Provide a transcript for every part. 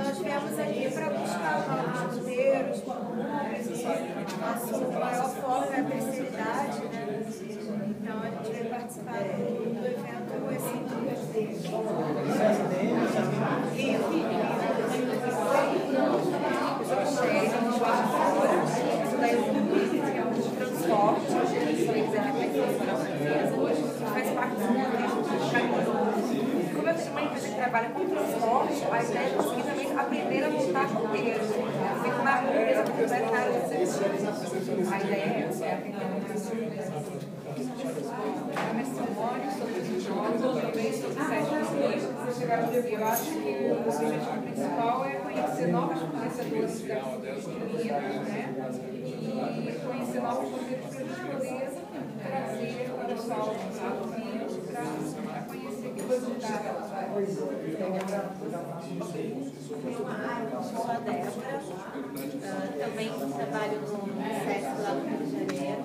nós viemos aqui para buscar novos roteiros, nosso maior foco é a terceira idade, né? Então a gente veio participar do evento esse faz parte do como eu sou uma empresa que trabalha com transporte, a ideia é conseguir também aprender a montar roteiros. Fica uma empresa complementar de serviços. A ideia é essa, é aprender a montar roteiros. Eu acho que o objetivo principal é conhecer novos fornecedores da gastronomia, né? E conhecer novos roteiros para a gente poder trazer o pessoal ao vivo para conhecer que resultado. Eu sou a Débora, também trabalho no SESC lá no Rio de Janeiro,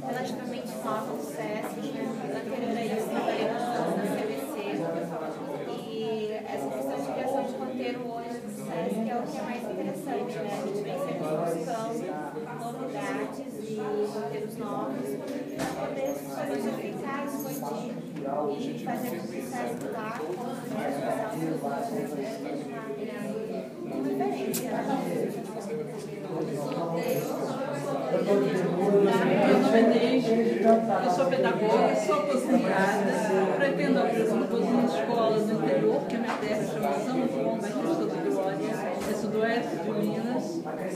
relativamente nova no SESC, anterior a isso trabalhei na CBC, e essa questão de criação de roteiro hoje no SESC é o que é mais interessante, né? A gente vem sempre buscando novidades e roteiros novos para poder solidificar, expandir e fazer com que o SESC lá como referência, né? Meu nome é Neide, eu sou pedagoga, sou aposentada, pretendo abrir uma cozinha de escola no interior, porque minha terra chama São João Batista do Glória, é sudoeste de Minas,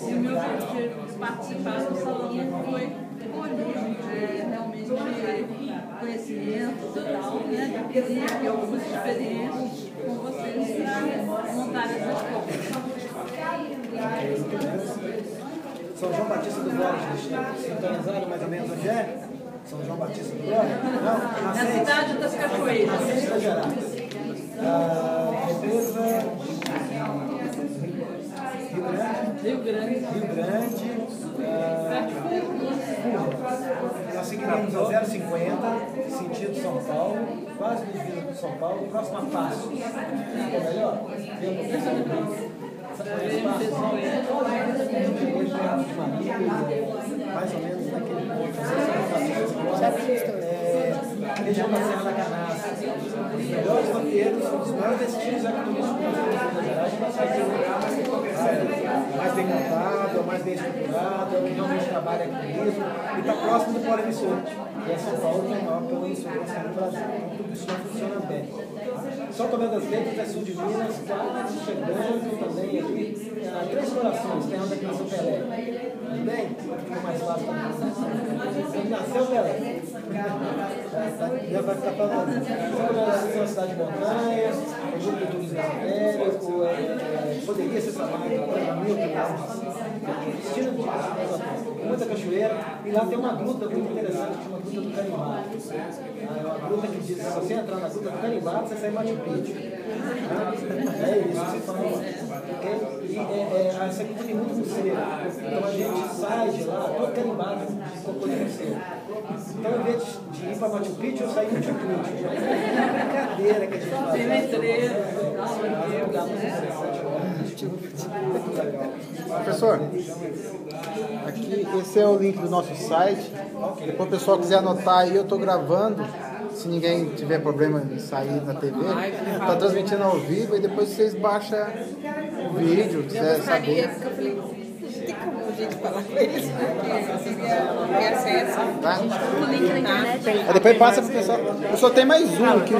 e o meu objetivo de participar do salão foi colher realmente conhecimentos e tal, e adquirir aqui algumas experiências com vocês para montar essa escola. São João Batista do Glória, sintonizaram mais ou menos onde é? São João Batista do Glória? Não, na cidade das Cachoeiras. Minas Gerais. Empresa Rio Grande. Nós seguiremos a 050, sentido São Paulo, quase divisa com São Paulo, próximo a Passo. Ficou melhor? Mais ou menos naquele ponto. Região da Serra da Canastra. Os melhores roteiros, os maiores destinos econômicos de Minas Gerais, nós vai ter um lugar mais bem montado, mais bem estruturado, que realmente trabalha com isso, e está próximo do polo emissor. E é São Paulo que é o maior polo emissor do Brasil. Então tudo isso funciona bem. São Tomé das Letras é sul de Minas, quase chegando também ali. Três Corações, tem onde aqui nasceu Pelé. Tudo bem? Fica mais fácil também. Onde nasceu Pelé. Já vai ficar falando. É uma cidade de montanhas, é grupo de turismo esotérico, poderia ser trabalho para mil destino de muita cachoeira, e lá tem uma gruta muito interessante, que chama Gruta do Carimbado. É uma gruta que diz que se você entrar na Gruta do Carimbado, você sai em Machu Picchu. É isso, você fala. Essa gruta tem muito museu, então a gente sai de lá todo carimbado de cocô de museu. Então, ao invés de ir para Machu Picchu, eu saí em Machu Picchu. É uma brincadeira que a gente faz. Tem letreiro, Professor, aqui esse é o link do nosso site. Depois o pessoal quiser anotar aí, eu estou gravando. Se ninguém tiver problema em sair na TV, está transmitindo ao vivo e depois vocês baixam o vídeo, quiser saber. Tem como a gente falar com eles, porque ter acesso. Tá? O link na internet. Aí depois passa pro pessoal. Eu só tenho mais um aqui.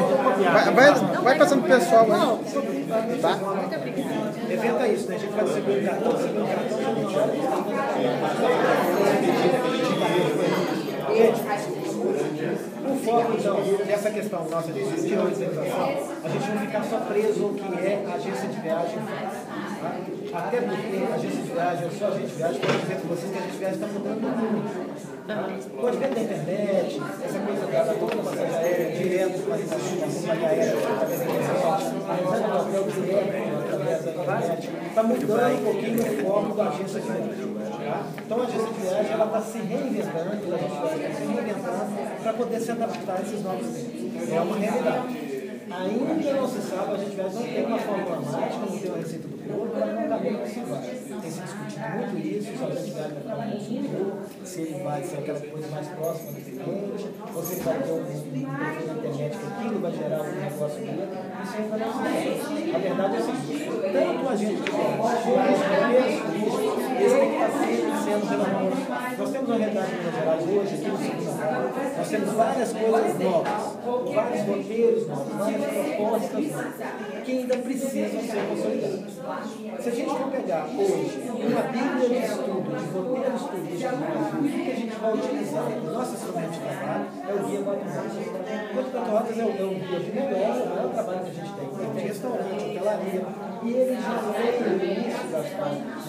Vai passando pro pessoal aí. Tá? Evento é isso, né? A gente vai distribuir cartão, o foco, então, dessa questão nossa de organização, a gente não ficar só preso ao que é a agência de viagem faz. Tá? Até porque a agência de viagem, eu sou agente de viagem, pode dizer para vocês que a agência de viagem está mudando muito. Tá? Pode ver na internet, essa coisa da compra da passagem aérea direto para a companhia aérea, através da internet, está mudando um pouquinho o foco da agência de viagem. Tá? Então a agência de viagem está se reinventando, a gente está se reinventando para poder se adaptar a esses novos tempos. É uma realidade. Ainda não se sabe, a gente não tem uma fórmula mágica, não tem uma receita do bolo, tem se discutido muito isso, se o Alberto Galho vai ficar um consultor, se ele vai ser aquela coisa mais próxima do cliente, ou se ele vai ter um perfil na internet que aquilo vai gerar um negócio dele. Isso aí vai dar certo. A verdade é o seguinte, tanto a gente que quanto os primeiros turísticos, eles têm que estar sempre sendo renovados. Nós temos uma realidade em Minas Gerais hoje, aqui no segundo andar, nós temos várias coisas novas, vários roteiros novos, várias propostas novas, que ainda precisam ser consolidadas. Se a gente for pegar hoje uma bíblia de estudo, de roteiros turísticos, o que a gente vai utilizar no nosso instrumento de trabalho é o Guia 4 Rotas. O Guia 4 Rotas é o guia de negócio, é o maior trabalho que a gente tem. Tem restaurante, hotelaria, e ele já tem no início das páginas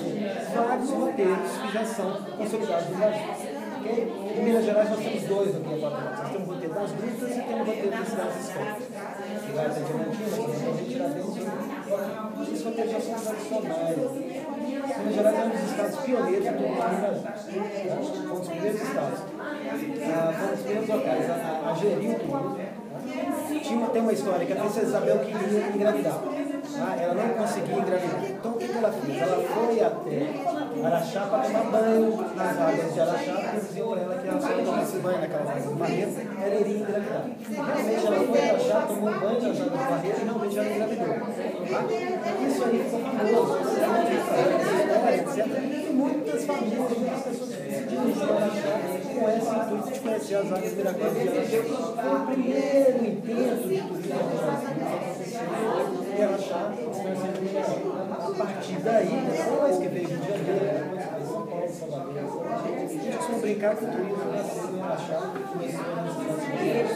vários roteiros que já são consolidados no Brasil. Okay? Em Minas Gerais nós temos dois no Guia 4 Rotas. Nós temos o roteiro das grutas e temos o roteiro das cidades históricas, que vai até Diamantina, que a gente já tem. Esses roteiros já são tradicionais. Minas Gerais é um dos estados pioneiros do turismo no Brasil. Foi um dos primeiros estados. Foi um dos primeiros locais a gerir o turismo. Tem uma história que a princesa Isabel queria engravidar. Ela não conseguia engravidar. Então o que ela fez? Ela foi até Araxá para tomar banho nas águas de Araxá, porque diziam para ela que ela só tomasse banho naquelas águas do Barreiro, ela iria engravidar. Realmente ela foi a Araxá, tomou banho nas águas do Barreiro e realmente ela engravidou. Isso aí ficou famoso, etc. E muitas famílias, muitas pessoas se dirigiam a Araxá com esse intuito de conhecer as águas miraculosas de Araxá. Foi o primeiro intento de turismo no Brasil. E Araxá está sendo melhor. A partir daí, depois que veio Rio de Janeiro, depois que veio São Paulo, Salvador, a gente costuma brincar que o turismo nasceu em Araxá, começou nos Estados Unidos.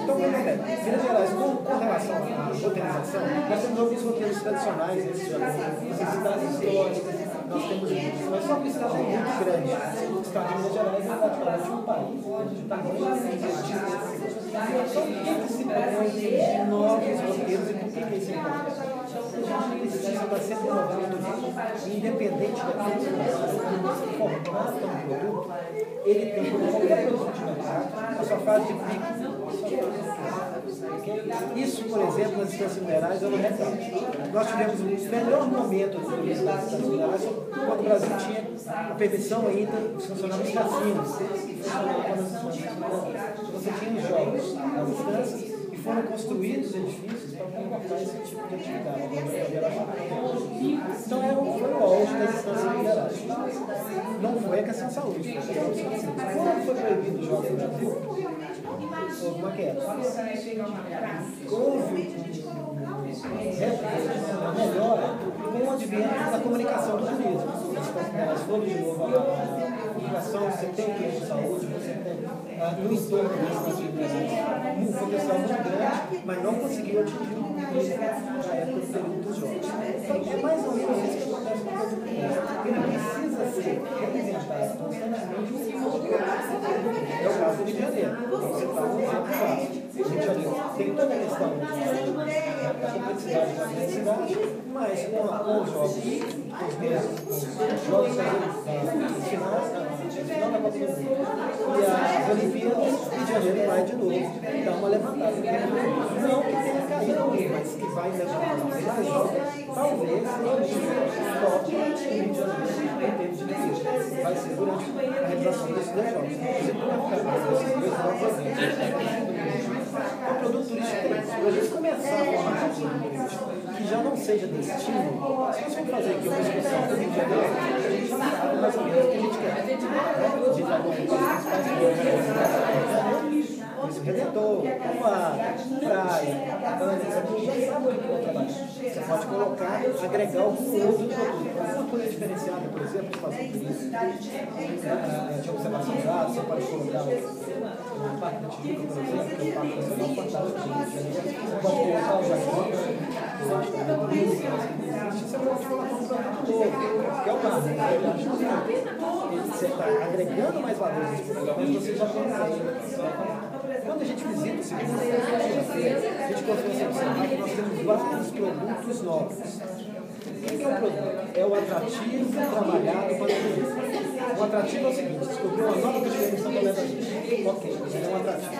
Então, Minas Gerais, com relação à roteirização, nós temos alguns roteiros tradicionais, esses cidades históricas, nós temos muitos, mas só que o estado é muito grande. O estado de Minas Gerais é praticamente um país, de tamanho só que se propõe de novos roteiros e por que isso é importante? A gente precisa estar sempre renovando o turismo, independente daquilo que você formato um produto, ele tem, como qualquer produto de mercado, a sua fase de pico. Isso, por exemplo, nas Estâncias Minerais é um retrato. Nós tivemos o melhor momento do turismo nas Estâncias Minerais quando o Brasil tinha a permissão ainda de funcionar nos cassinos. Você tinha os jogos nas estâncias e foram construídos edifícios para comportar esse tipo de atividade. Então foi o auge das Estâncias Minerais. Não foi a questão de saúde, foi a questão de saúde. Quando foi proibido os jogos no Brasil, houve uma queda. Houve melhora com o advento da comunicação do turismo. Elas foram de novo a comunicação, você tem um plano de saúde, você tem no entorno um potencial muito grande, mas não conseguiu atingir o nível na época do período dos jogos. Então é mais ou menos isso que acontece com o turismo. Ele precisa ser representado constantemente. É o caso do Rio de Janeiro. Você está um exemplo fácil. O Rio de Janeiro tem toda a questão da complexidade da cidade, mas com os jogos, os jogos final da Copa do Mundo e as Olimpíadas, Rio de Janeiro vai de novo dar uma levantada. Não que tenha caído, mas que vai levantar mais jogos, talvez toque o Rio de Janeiro em termos de defesa. Vai ser durante a realização desses dois jogos. Você pode ficar com esses dois jogos. O produto turístico é isso. Para a gente começar a formar um produto turístico que já não seja destino, se você for fazer aqui uma discussão do Rio de Janeiro, a gente já sabe mais ou menos o que a gente quer. De Cristo Redentor, praia, você pode colocar, agregar algum outro produto. Uma coisa diferenciada, por exemplo, de fazer turismo de observação de dados, você pode colocar o Parque da Tijuca, por exemplo, que é um parque nacional fantástico do Rio de Janeiro. Você pode colocar o Jardim, que eu acho que é muito bonito, você pode colocar um produto novo, que é o carro. Você está agregando mais valor nesse produto, mas você já tem. Quando a gente visita esse grupo, a gente consegue observar que nós temos vários produtos novos. O que é o produto? É o atrativo trabalhado para o turismo. O atrativo é o seguinte: descobriu uma nova categoria da gente. Ok, isso é um atrativo.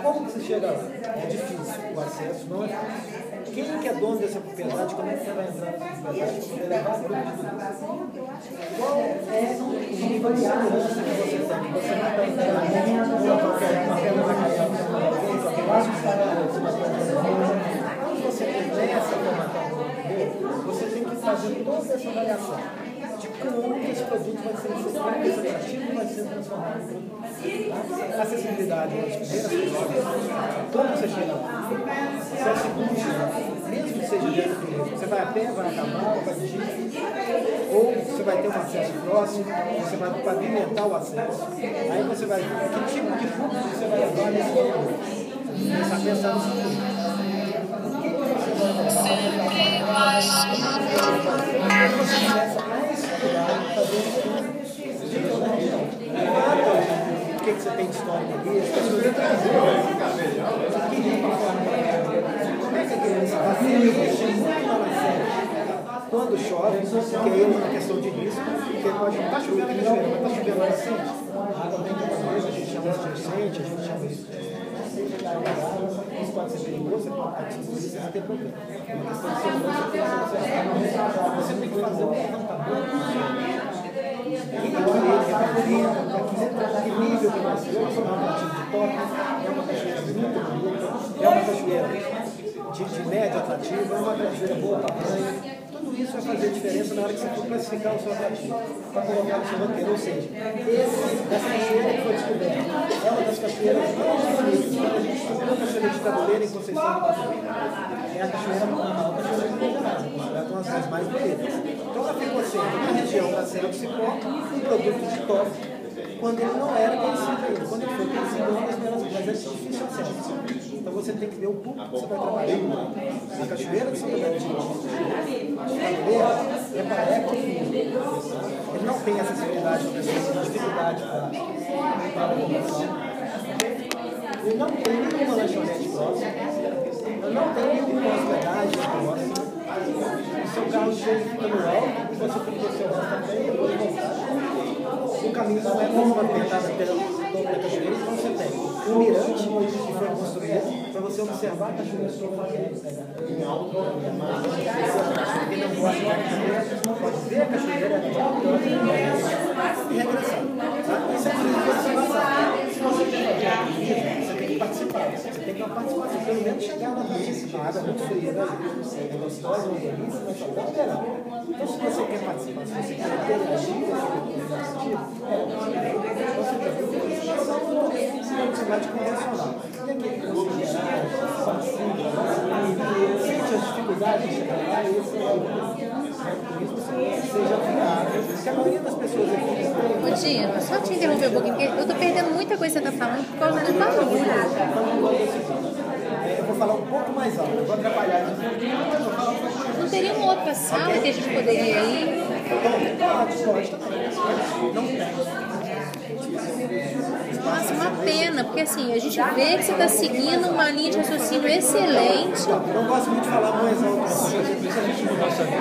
Como que você chega lá? É difícil, o acesso não é fácil. Quem quer é dono dessa propriedade, como é que você vai entrar na propriedade para poder levar o grupo de turismo? Qual é o nível de segurança que você tem? Você não está entrando numa qualquer pedra na cabeça, quando você tem essa formação, você tem que fazer toda essa avaliação de como esse produto vai ser atrativo, vai ser transformado em produto. Acessibilidade nas primeiras pessoas. Como você chega lá? Se é seguro, mesmo que seja dentro do mesmo, você vai a pé, vai a cavalo, vai de jeep, ou você vai ter um acesso próximo, você vai pavimentar o acesso. Aí você vai ver que tipo de público você vai levar nesse momento. Começar a pensar no futuro. O que você tem de história ali? As pessoas entram como é que a criança vai investir muito lá na série? Quando chove, porque aí é uma questão de risco, porque pode não estar chovendo aqui no verão, mas está chovendo lá nascente. A água vem de uma vez, a gente chama isso de nascente, a gente chama isso isso pode ser perigoso, você pode participar disso sem ter problema. É uma questão de segurança, você tem que fazer um levantamento. Que nível que vai ser? É uma cachoeira de top, é uma cachoeira muito bonita, é uma cachoeira de médio atrativo, é uma cachoeira boa para banho. Tudo isso vai fazer diferença na hora que você for classificar o seu atrativo, para colocar no seu roteiro. Ou seja, essa cachoeira que foi descoberta é uma das cachoeiras mais bonitas. Quando a gente subiu a cachoeira de Tabuleiro em Conceição do Maranhão, é a cachoeira maior cachoeira de Conceição, considerada uma das mais bonitas. Então ela ficou sendo na região da Serra do Cipó um produto de top, quando ele não era conhecido ainda. Quando ele foi conhecido, uma das primeiras coisas, mas é difícil acesso. Então você tem que ver o público que você vai trabalhar. A cachoeira de Santa Catarina é para ecoturismo. Ele não tem acessibilidade para pessoas, tem dificuldade para a locomoção. Ele não tem nenhuma lanchonete próxima. Ele não tem nenhuma hospedagem próxima. O seu carro chega ficando alto, você tem que descer o resto também e depois voltar. O caminho não é como pavimentado pela cachoeira, então você tem um mirante que foi construído para você observar a cachoeira. Quem não gosta de cachoeira pode ver a cachoeira e regressar. Isso é turismo. Se você quer você tem que participar. Você tem que ter uma participação, pelo menos chegar na pista. A água é muito fria, né? É gostosa, é delícia, mas só está esperando. Então, se você quer participar, se você quer interagir com você vai te convencional. E aquele que você gerar, sente as dificuldades de chegar lá, e esse é o turismo seja viável. Porque a maioria das pessoas aqui... Ô Dino, só te interromper um pouquinho, porque eu tô perdendo muita coisa que você tá falando por causa do barulho. Eu vou falar um pouco mais alto, eu vou atrapalhar isso aqui, mas eu vou falar um pouco mais alto. Não teria uma outra sala que a gente poderia ir? Pode também. Não tem. Nossa, uma pena, porque assim, a gente vê que você está seguindo uma linha de raciocínio excelente. Não gosto muito de falar mais alto, mas a gente não gosta de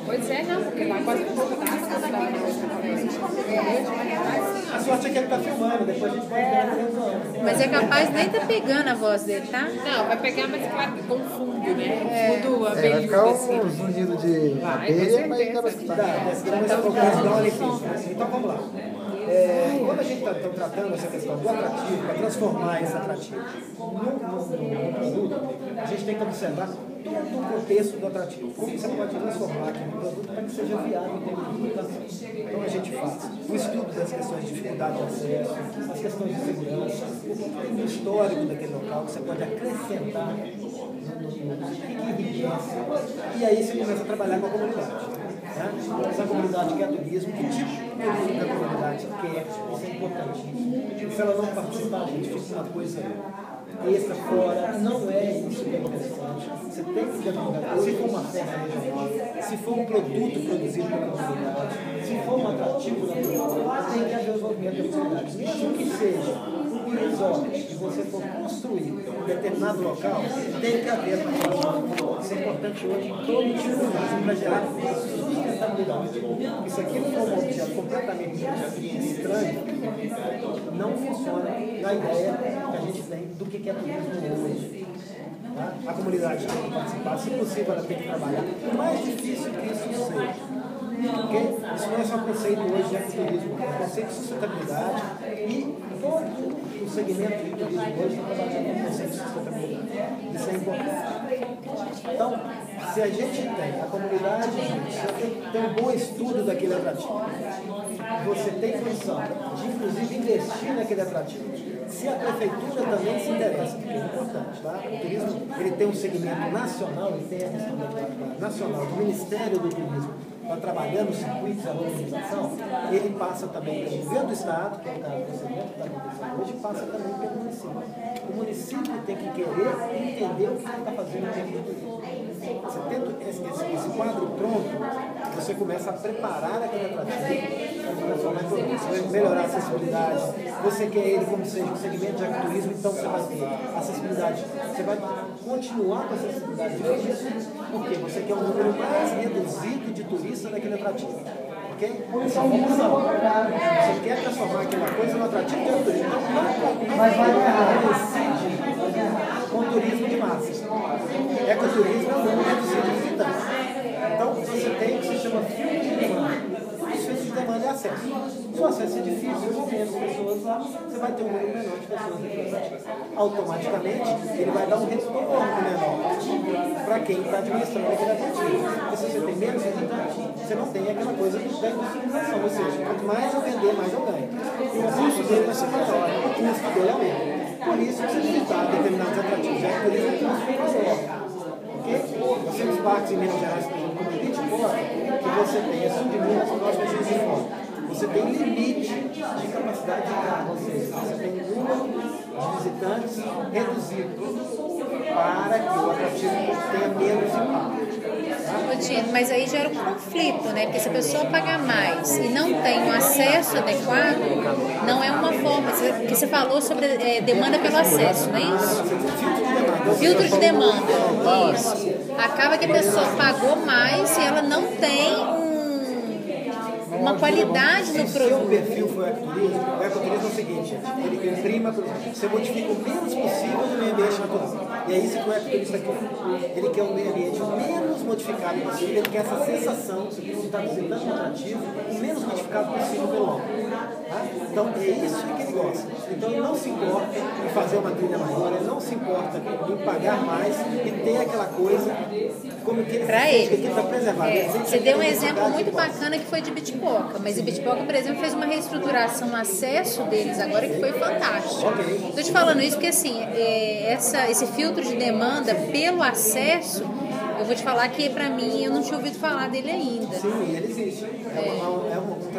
Pois é, não, porque lá quase pouco dá a sorte é que ele está filmando, depois a gente vai ver a televisão. Mas é capaz nem tá pegando a voz dele, tá? Não, vai pegar, mas claro que com fundo, né? Fundo vai ficar um zunido de abelha, mas acaba escutando. Então vamos lá. Quando a gente está tratando essa questão do atrativo, para transformar esse atrativo num produto, a gente tem que observar todo o contexto do atrativo. Como você pode transformar aqui no produto para que seja viável em termos de comunicação. Então a gente faz o estudo das questões de dificuldade de acesso, as questões de segurança, o que tem no histórico daquele local, que você pode acrescentar no que enriquece, e aí você começa a trabalhar com a comunidade. Se a comunidade quer turismo, que tipo de turismo a comunidade quer, isso é importantíssimo. Se ela não participar, a gente fica uma coisa extra fora, não é isso que é interessante. Você tem que ter comunidade. Se for uma festa regional, se for um produto produzido pela comunidade, se for um atrativo da comunidade, tem que haver desenvolvimento da comunidade. Mesmo que seja um resort forte e você for construir um determinado local, tem que haver participação. Isso é importante hoje em todo tipo de turismo para gerar sustentabilidade. Isso aqui não for um objeto completamente estranho, não funciona na ideia que a gente tem do que é turismo hoje. Tá? A comunidade tem que participar, se possível ela tem que trabalhar. O mais difícil que isso seja. Okay? Isso não é só conceito hoje de ecoturismo, é conceito de sustentabilidade e todo o segmento de turismo hoje está trabalhando com conceito de sustentabilidade. Isso é importante. Então, se a gente tem a comunidade, se tem um bom estudo daquele atrativo, você tem condição de, inclusive, investir naquele atrativo. Se a prefeitura também se interessa, porque é importante, tá? O turismo ele tem um segmento nacional, ele tem a questão nacional, do Ministério do Turismo, está trabalhando os circuitos de organização, ele passa também pelo governo do Estado, que é o caso do segmento que está acontecendo hoje, passa também pelo município. O município tem que querer entender o que ele está fazendo em termos de turismo. Você tendo esse quadro pronto, você começa a preparar aquele atrativo, você vai melhorar a acessibilidade, você quer ele como seja um segmento de ecoturismo, então você vai ter acessibilidade, você vai continuar com a acessibilidade de turismo, porque você quer um número mais reduzido de turistas naquele atrativo. Ok? Essa é uma opção. Você quer transformar aquela coisa no atrativo de turismo. Então, não coincide com turismo de massa. Ecoturismo é um número reduzido de visitantes. Então, você tem o que se chama filtro de demanda. Os filtros de demanda é acesso. Se o acesso é difícil, com menos pessoas lá, você vai ter um número menor de pessoas naquele atrativo. Automaticamente, ele vai dar um retorno menor para quem está administrando aquele atrativo. Porque se você tem menos visitantes, você não tem aquela coisa da industrialização, ou seja, quanto mais eu vender, mais eu ganho. E o custo dele vai ser maior, o custo dele aumenta. Por isso, você visitar determinados atrativos já por isso o custo é maior. Você nos parques em Minas Gerais, por exemplo, como o Beachport, que você tem a sul de Minas, nós vocês de fora. Você tem limite de capacidade de carro, ou seja, você tem um número de visitantes reduzido para que o atrativo tenha menos impacto. Mas aí gera um conflito, né? Porque se a pessoa pagar mais e não tem um acesso adequado, não é uma forma. Porque você falou sobre demanda pelo acesso, não é isso? Filtro de demanda. Isso. Acaba que a pessoa pagou mais e ela não tem uma qualidade no produto. Se o perfil for o ecoturismo é o seguinte, ele imprima, você modifica o menos possível do meio ambiente natural. E é isso que o ecoturista quer. Ele quer um meio ambiente o menos modificado possível, ele quer essa sensação de estar visitando um atrativo o menos modificado possível pelo homem. Tá? Então é isso que ele gosta. Então ele não se importa em fazer uma trilha maior, ele não se importa em pagar mais e ter aquela coisa como que ele está preservado. Você deu um exemplo muito bacana que foi de Bitpoca, mas o Bitpoca, por exemplo, fez uma reestruturação no acesso deles agora que foi fantástico. Estou te falando isso porque assim, esse filtro de demanda pelo acesso, eu vou te falar que pra mim eu não tinha ouvido falar dele ainda. Sim, ele existe.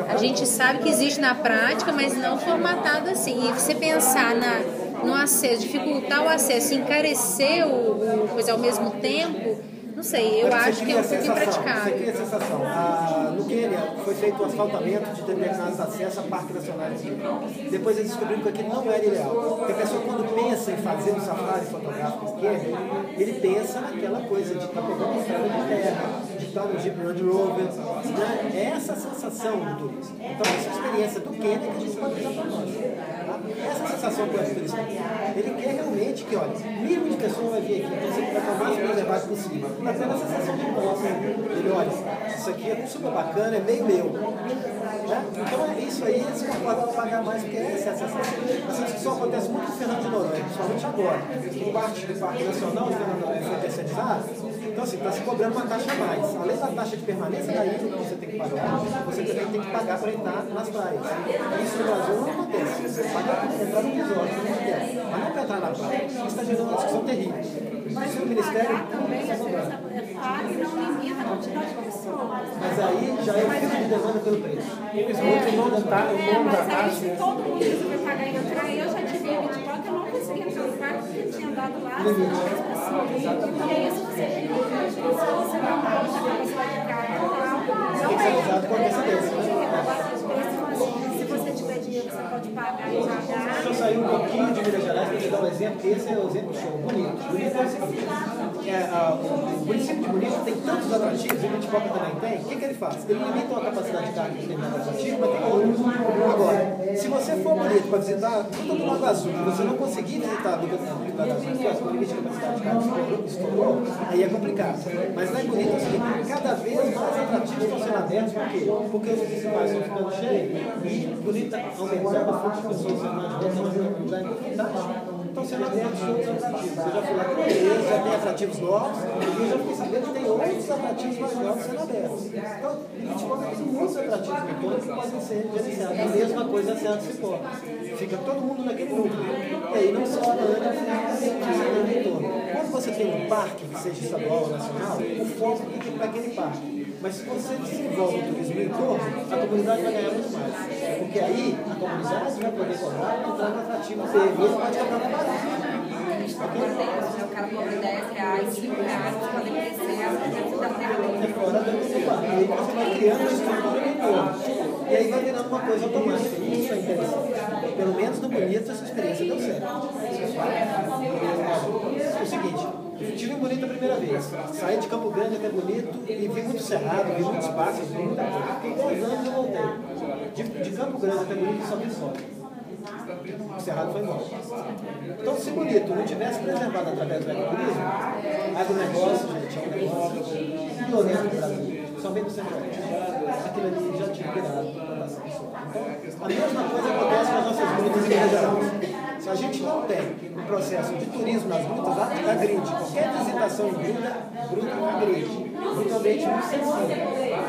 A gente sabe que existe na prática, mas não formatado assim. E você pensar no acesso, dificultar o acesso, encarecer o coisa ao mesmo tempo, não sei, eu acho que é um pouco impraticável. Você cria a sensação. No Quênia foi feito o asfaltamento de determinados acessos a parques nacionais. Depois eles descobriram que aquilo não era ideal. Porque a pessoa, quando pensa em fazer um safari fotográfico em Quênia, ele pensa naquela coisa de estar pegando uma estrada de terra, de estar no Jeep Land Rover. Né? É essa sensação do turismo. Então, essa experiência do Quênia que a gente pode usar para nós. Tá? Essa sensação que o turista ele quer realmente que, olha, mínimo de pessoas vai vir aqui, então você vai estar o mais preservado possível. Mas é uma sensação de posse. Ele olha, isso aqui é super bacana, é meio meu. Né? Então é isso aí, eles podem pagar mais, porque essa é a sensação. Essa discussão acontece muito no Fernando de Noronha, principalmente agora. O parte do Parque Nacional de Fernando de Noronha foi terceirizado, então assim, está se cobrando uma taxa a mais. Além da taxa de permanência da ilha que você tem que pagar, você também tem que pagar para entrar nas praias. Isso no Brasil não acontece. Você paga para entrar no resort, não quer, mas não para entrar na praia. Isso está gerando uma discussão terrível. Isso no Ministério paga e não limita a quantidade de pessoas. Mas aí já é o filtro de demanda pelo preço. Mas aí se todo mundo resolver pagar e entrar, eu já tive a Bitpoca, eu não consegui entrar no parque porque tinha dado lá as pessoas. E é isso que você tem que você não pode pagar e tal. Tem que ser usado com antecedência. Se você tiver dinheiro, você pode pode pagar devagar. Deixa eu sair um pouquinho de Minas Gerais para te dar um exemplo, que esse é o exemplo show. Bonito. Bonito é o seguinte: o município de Bonito tem tantos atrativos, e o Itipoca também tem. O que ele faz? Ele limita a capacidade de carga de determinado atrativo, mas tem outros. Agora, se você for Bonito para visitar tudo do Lago Azul, e você não conseguir visitar do Lago Azul, que é o limite de capacidade de carga estourou, aí é complicado. Mas lá em Bonito é o seguinte: cada vez mais atrativos estão sendo abertos, por quê? Porque os municipais estão ficando cheios e Bonito está aumentando a fonte de pessoas sendo mais vezes, mas não dá fantástico. Estão sendo abertos outros atrativos. Eu já fui lá com eles, já tem atrativos novos, e eu já fiquei sabendo que tem outros atrativos mais novos sendo abertos. Então, a gente pode ter muitos atrativos no entorno que podem ser gerenciados. A mesma coisa é a Serra do Cipó. Fica todo mundo naquele núcleo. E aí não se expande no entorno. Quando você tem um parque, que seja estadual ou nacional, o foco fica para aquele parque. Mas se você desenvolve o turismo no entorno, a comunidade vai ganhar muito mais. Porque aí a comunidade vai poder cobrar e entrar no atrativo dele. E ele pode cobrar mais barato. O cara cobra R$10, R$5, para poder crescer a da É fora do municipal. E aí você vai criando uma estrutura no entorno. E aí vai virando uma coisa automática. Isso é interessante. Pelo menos no Bonito essa experiência deu certo. É o seguinte. Estive em Bonito a primeira vez. Saí de Campo Grande até Bonito e vi muito cerrado, vi muitos pássaros, vi muita coisa. Fiquei 2 anos e voltei. De Campo Grande até Bonito só vi sol. O cerrado foi embora. Então, se Bonito não tivesse preservado através do ecoturismo, agronegócio, gente, é um negócio violento no Brasil, somente no Centro-Oeste. Aquilo ali já tinha virado para a nossa pessoa. Então, a mesma coisa acontece com as nossas grutas em Minas Gerais. Se a gente não tem um processo de turismo nas grutas, agride. Qualquer visitação em gruta agride. Gruta é um ambiente muito sensível.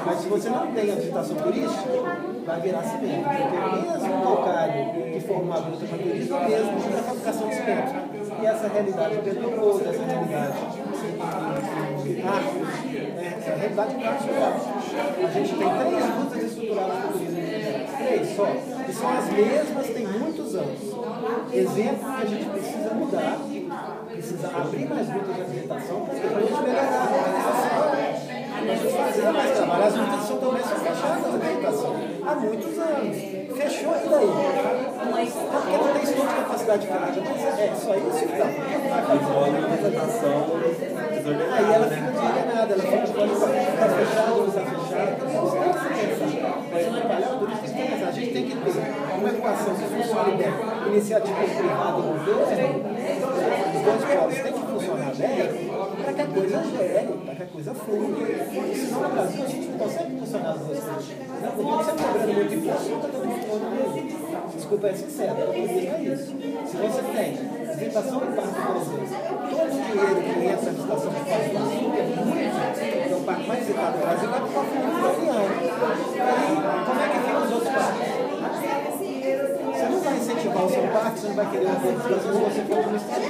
Mas se você não tem a visitação turística, vai virar cimento. Porque mesmo o calcário que forma uma gruta para turismo, é mesmo para a fabricação de cimento. E essa realidade do Pedro Leopoldo, essa realidade é a realidade do Carlos Soares. A gente tem 3 grutas estruturadas para o turismo. 3 só. E são as mesmas, tem muitos anos. Exemplo que a gente precisa mudar, precisa abrir mais grutas de visitação para a gente melhorar a organização. A gente fazer mais trabalho. As grutas são também fechadas a visitação há muitos anos. Fechou e daí? Porque não tem estudo de capacidade de carga. Mas é só isso que dá. Aí ela fica desordenada, ela fica fechada ou está fechada. Isso tem que se pensar. Mas trabalhar o turismo tem que pensar. A gente tem que ter uma equação que funcione bem. Iniciativa privada e governo, os 2 polos têm que funcionar bem para que a coisa gere, para que a coisa flua. Senão no Brasil a gente não consegue funcionar as 2 coisas. Porque você cobrando muito imposto, nunca está funcionando mesmo. Desculpa, é sincero, o turismo é isso. Se você tem visitação do parque, por exemplo, todo o dinheiro que entra na visitação do parque do Sul, que é muito, é o parque mais visitado do Brasil, vai para o parque do ano. Aí, como é que ficam os outros parques? Você não vai incentivar o seu parque, você não vai querer uma visitação se você for no estado.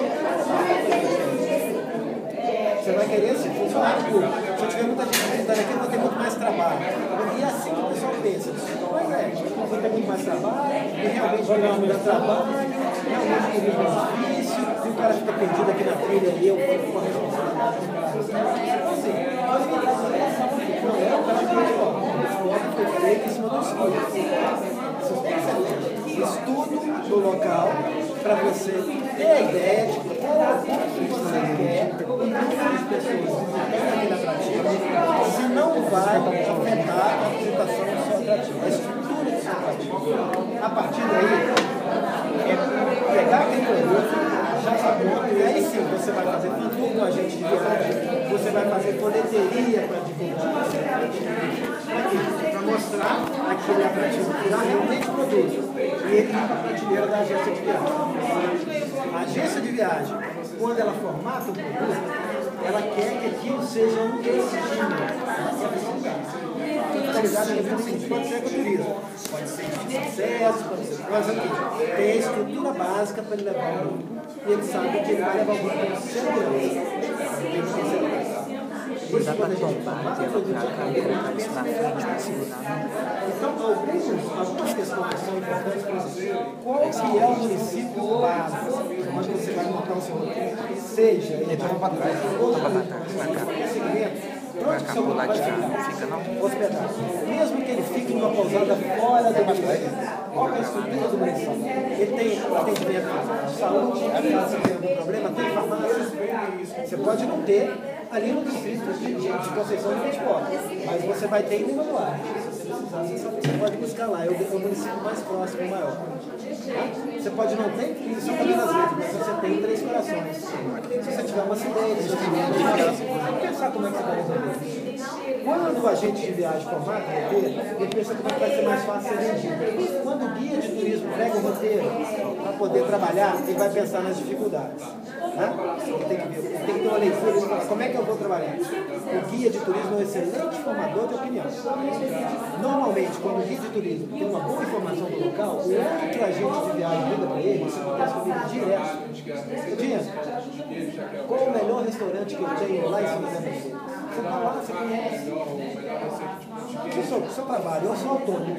Você vai querer se funcionário público. Se eu tiver muita gente visitando aqui, eu vou ter muito mais trabalho. E é assim que o pessoal pensa. Mas vou ter muito mais trabalho, e realmente vai dar muito trabalho, realmente o turismo é difícil, e o cara fica perdido aqui na trilha e eu fico com a responsabilidade do cara. Então, assim, a limitação é essa. Não é o cara que o obra foi feito em cima do estudo. Estudo do local para você ter a ideia de como você quer as pessoas visitarem atrativo, se não vai afetar a visitação do seu atrativo, a estrutura do seu atrativo. A partir daí, é pegar aquele produto, já sabor, e aí sim você vai fazer tudo com a gente de viagem, você vai fazer coleteria para divulgar para mostrar aquele atrativo, tirar realmente o produto e ele ir para a prateleira da agência de viagem. A agência de viagem, quando ela formata o produto, ela quer que aquilo seja um destino. A finalidade é o seguinte: pode ser ecoturismo, pode ser sucesso, pode ser. Mas aqui, tem a estrutura básica para ele levar o grupo. E ele sabe que ele vai levar o grupo com segurança. Tem que ter segurança. Por isso, quando a gente formata o produto, a cadeira pensa então, algumas questões que são importantes para você. Qual que é o município básico onde você vai montar o seu roteiro? Seja ele para trás, qualquer segmento. Onde que seu grupo vai ficar? Hospedado. Mesmo que ele fique numa pousada fora do município. Qual que é a estrutura do município? Ele tem atendimento de saúde, caso você tenha algum problema, tem farmácia. Você pode não ter ali no distrito de Conceição de 24, mas você vai ter em Lima do Ar. Se você precisar, você pode buscar lá, é o município mais próximo, o maior. Você pode não ter em São Camilo das Letras, mas você tem em Três Corações. Se você tiver uma acidente, se você tiver pensar como é que você vai resolver. Quando o agente de viagem formar o roteiro, ele pensa que vai ser mais fácil ser vendido. Quando o guia de turismo pega o roteiro para poder trabalhar, ele vai pensar nas dificuldades. Ele tem que ter uma leitura e falar, como é que eu vou trabalhar? O guia de turismo é um excelente formador de opinião. Normalmente, quando o guia de turismo tem uma boa informação do local, o outro agente de viagem liga para ele, isso acontece comigo direto. Dinheiro, qual o melhor restaurante que eu tenho lá em São Paulo? Você está lá, você conhece. Seu trabalho, eu sou autônomo,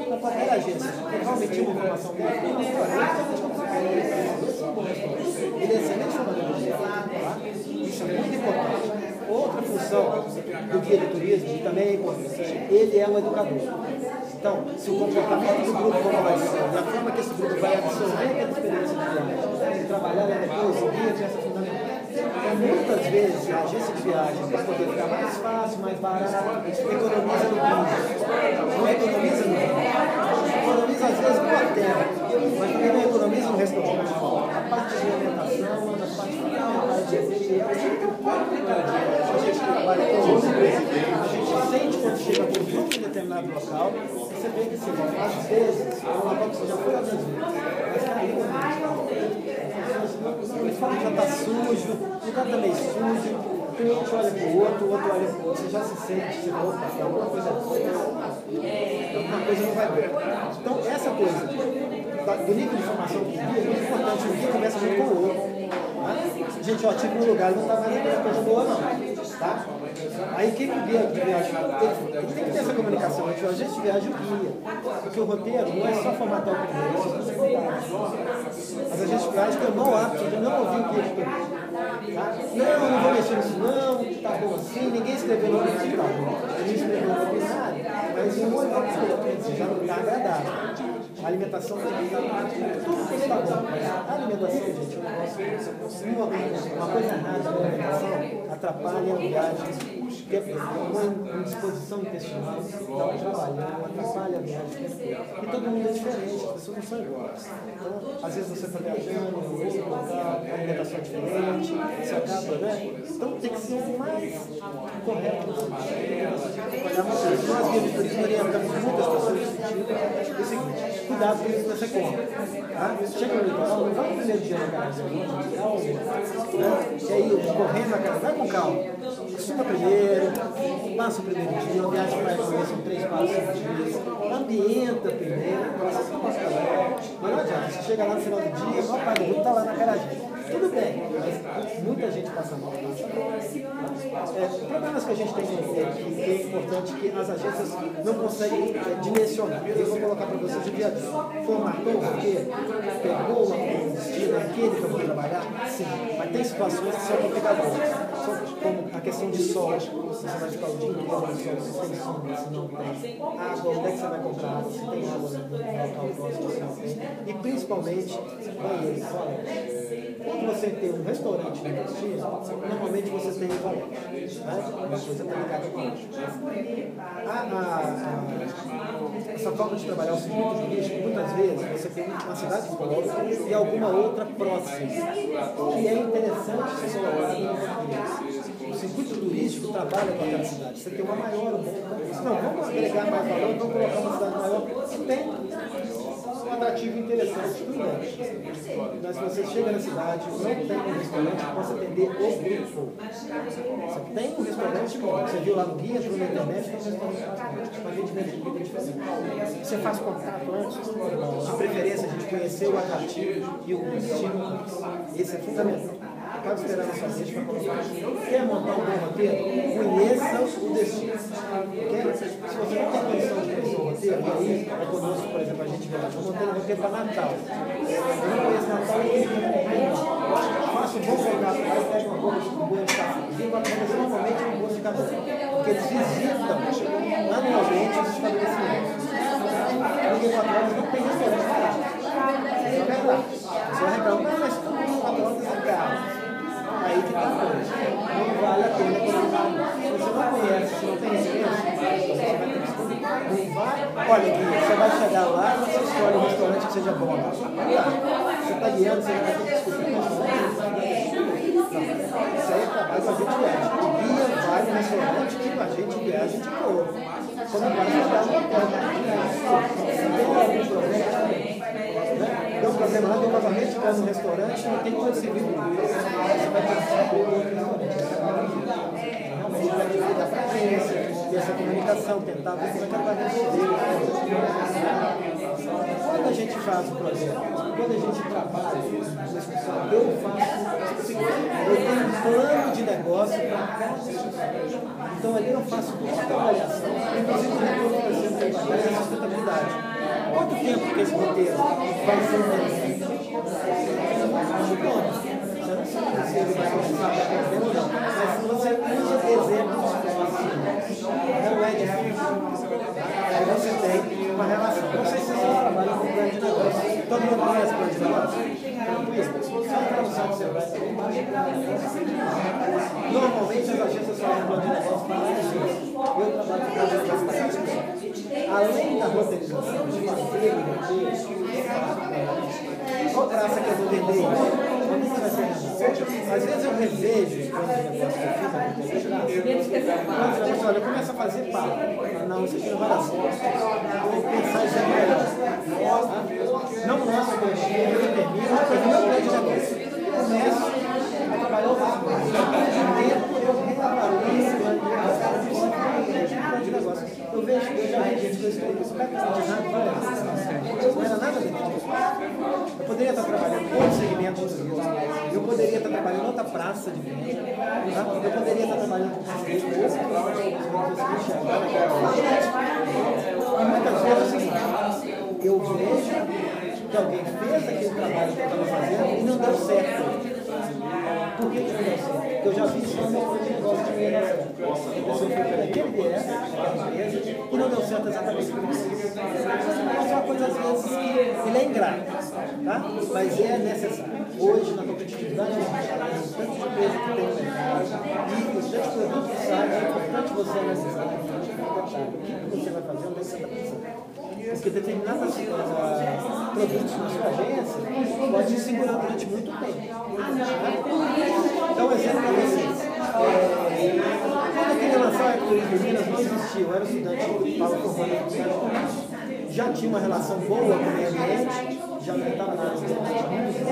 na qualquer agência, eu realmente tinha uma informação dele, ele é excelente formador de opinião. Isso é muito importante. Outra função do guia de turismo, que também é importante, ele é um educador. Então, se o comportamento do grupo como vai ser, da forma que esse grupo vai absorver aquela experiência de viagem, e trabalhar lá depois, o guia tem essa fundamental. Então, muitas vezes, a agência de viagem, para poder ficar mais fácil, mais barato, economiza no guia. Não economiza no guia. Economiza, às vezes, no hotel, mas também não economiza no restaurante. A parte de alimentação, a parte fundamental de a gente trabalha com os a gente sente quando chega com um grupo em determinado local, você vê que assim, às vezes, é um local que você já foi às vezes, mas está aí ele fala que já está sujo, o lugar está meio sujo, o cliente olha para o outro olha para o outro, você já se sente, você fala, opa, alguma coisa não vai bem. Então, essa coisa do nível de informação que é muito importante, o guia conversa muito com o outro. Gente, ó, tipo, um lugar não está mais aquela coisa boa, não. Tá? Aí, quem que guia de viagem? Ele tem que ter essa comunicação entre o agente de viagem e o guia. Porque o roteiro não é só formatar o primeiro, as agentes de viagem têm o mau hábito de não ouvir o guia de turismo. Tá? Não vou mexer nisso, não, tá bom assim, ninguém escreveu no livro, tá bom. Ninguém escreveu no livro, mas um olhar para o outro, já não está agradável. A alimentação tem que estar tudo está bom, mas a alimentação, gente, é um negócio, uma coisa errada na alimentação atrapalha a viagem, uma indisposição intestinal, dá um trabalho, atrapalha a viagem. E todo mundo é diferente, as pessoas não são iguais. Então, às vezes você está viajando em outro local, a alimentação é diferente, você acaba, né? Então tem que ser o mais correto possível. Nós, guias de turismo, orientamos muitas pessoas nesse sentido. O seguinte, cuidado com isso que você compra. Tá? Chega no litoral, não vai no primeiro dia na casa, calma. E aí, correndo na casa, vai com calma. Suba primeiro, passa o primeiro dia, a viagem vai comer, são 3, 4, 5 dias. Ambienta primeiro, mas não adianta, você chega lá no final do dia, não apaga, não está lá na garagem. Tudo bem, mas muita gente passa mal. Problemas que a gente tem que é importante que as agências não conseguem dimensionar. Eu vou colocar para vocês o dia a dia. Formatou o roteiro, pegou um destino, aquele que eu vou trabalhar? Sim, mas tem situações que são complicadoras. Como a questão de sol, você vai ficar o dia inteiro no sol, se tem sombra, se não tem água, onde é que você vai comprar água, se tem água no local próximo, se não tem. E principalmente, banheiro fora. Quando você tem um restaurante no destino, normalmente você tem um valor. Uma coisa está ligada com isso. Essa forma de trabalhar o circuito turístico, muitas vezes você tem uma cidade próxima e alguma outra próxima, que é interessante ser colocado no o circuito turístico trabalha com aquela cidade. Você tem uma maior, não, vamos agregar mais valor, vamos colocar uma cidade maior, que tem um atrativo interessante, tudo bem. Mas se você chega na cidade, não tem um restaurante que possa atender o grupo. Você tem um restaurante bom, você viu lá no guia, entrou na internet, tem um restaurante para gente vender comida diferente. Você faz contato antes, de preferência a gente conhecer o atrativo e o destino. Esse é fundamental. Acaba esperando a sua vez para colocar. Quer montar um bom roteiro? Conheça o destino. Se você não tem condição de conhecer o roteiro, e aí é conosco, por exemplo, a gente viaja. Eu montei um roteiro para Natal. Eu não conheço Natal, eu tenho que faço um bom contato lá, pego uma boa de café. E vai acontecer normalmente um bom de café. Porque eles visitam anualmente os estabelecimentos. porque 4 horas não tem restaurante barato. Isso é verdade. Você vai reclamar, mas todo mundo 4 horas é caro. Aí que tá a coisa. Não vale a pena economizar. Se você não conhece, se não tem experiência, você vai ter que escolher. Não vai. Olha, Gui, você vai chegar lá e você escolhe um restaurante que seja bom. Você está guiando, você vai ter que escolher um restaurante. Isso aí é trabalho com a gente viaja. O guia vai no restaurante que a gente viaja de novo. Quando vai chegar no hotel, deu um problema lá, deu novamente para no restaurante, não tem como servir tudo isso. Você vai ter que saber o realmente vai ter que dar para a agência, ter essa comunicação, tentar ver como é que ela vai resolver. Quando a gente faz o projeto, quando a gente trabalha, eu tenho um plano de negócio para cada instituição. Então ali eu faço toda a avaliação, inclusive o retorno que eu sempre trabalho é a sustentabilidade. Quanto tempo que esse roteiro vai ser realizado? Você não sabe se ele vai começar a ter ou não, mas se você usa exemplos próximos, não é difícil. Aí você tem uma relação. Não sei se você trabalha com plano de negócio. Todo mundo conhece plano de negócio? Tranquilo. Só para o site você vai. Normalmente as agências fazem plano de negócio para a agência. Eu trabalho com plano de negócio para a agência. Além da roteirização, de fazer o roteiro, qual graça que eu vou vender isso? Às vezes eu revejo os planos de negócio que eu fiz, olha, eu começo a fazer papo. Não, isso aqui não vai dar certo. Eu vou pensar isso é melhor. Não mostra que eu chego, eu termino, mas o meu plano de negócio. Eu começo a trabalhar outras coisas. Eu reavalio esse plano de negócio. Eu vejo que eu já vi gente que eu estou não era nada disso. Eu poderia estar trabalhando em outro segmento, eu poderia estar trabalhando em outra praça de venda, eu poderia estar trabalhando com vocês, e muitas vezes é o seguinte, eu vejo que alguém fez aquele trabalho que eu estava fazendo e não deu certo. Por que não deu certo? Porque eu já vi isso no meu negócio de dinheiro. A pessoa foi para aquele viés, aquela empresa, e não deu certo exatamente por isso. É uma coisa, às vezes, que ele é ingrato, tá? Mas é necessário. Hoje, na competitividade, tem tanto de empresa que tem no mercado, e os tantos produtos que saem, é importante você analisar o que você vai fazer, onde você está pensando. Porque determinados produtos na sua agência podem se segurar durante muito tempo. Então, exemplo para vocês. Quando eu queria lançar a Ecoturismo em Minas, não existia. Eu era estudante, estava formando em cidade de comércio. Já tinha uma relação boa com o meio ambiente, já não estava na área de muitos